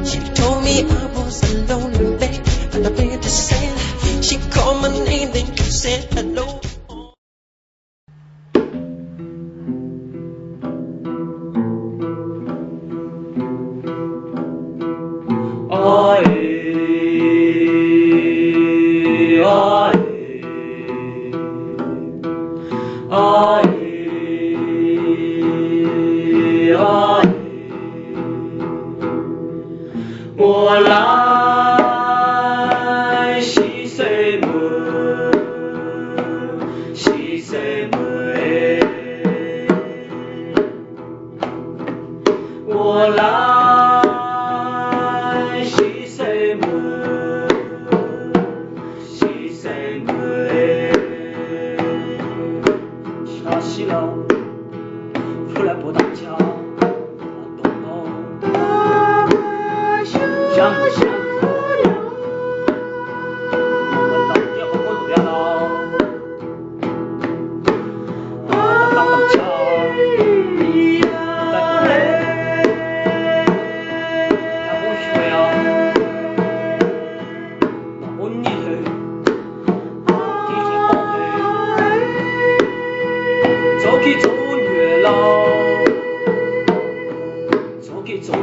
She told me I was a lonely man, and I began to say, she called my name, then you said hello.我来是谁门，是谁门？我来是谁门，是谁门？下西楼，出来不打架。 想不想？我老爹和我路亚了，当当桥，在不累，那我学呀，那我你去，地铁宝贝，走起走远了，走起走远。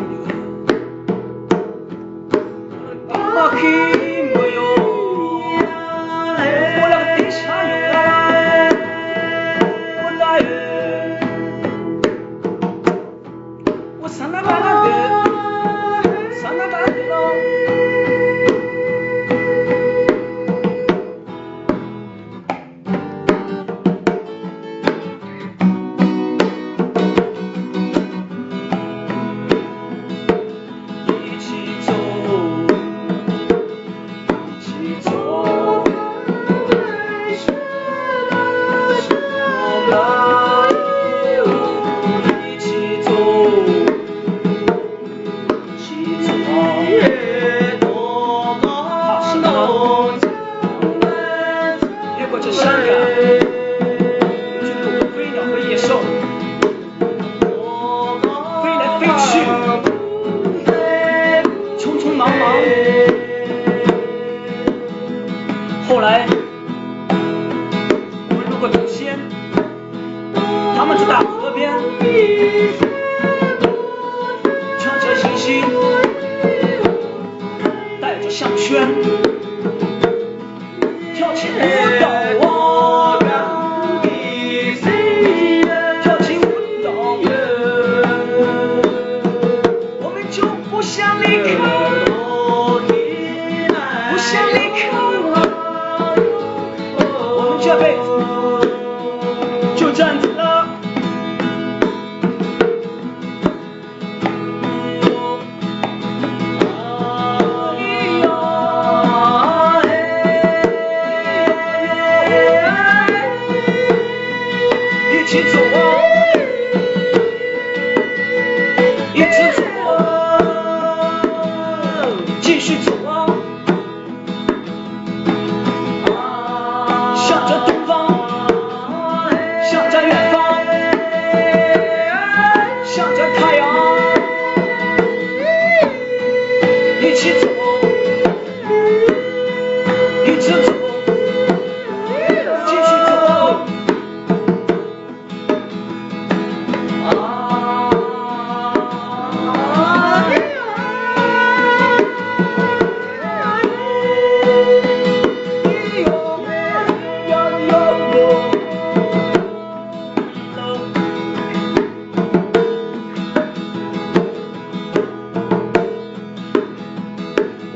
马匹没有，我那个地下有啊，我来了，我上哪来的？上哪来的了？一起走。 香港，去路过飞鸟和野兽，飞来飞去，匆匆忙忙。后来，我们路过祖先，他们在大河边，穿着星星，带着项圈，跳起舞蹈。 不想离开，不想离开，我们这辈子就这样子了。一起走啊，一起走。 继续走啊，向着东方，向着远方，向着太阳，一起走，一直走，继续走。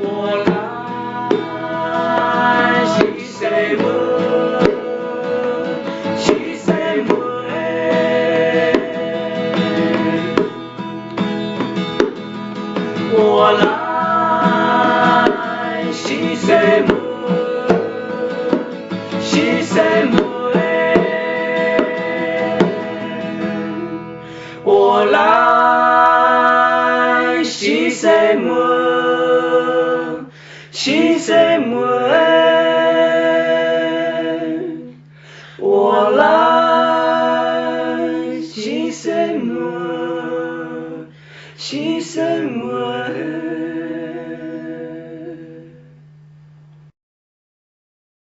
我来是谁么？是谁么？我来是谁么？是谁么？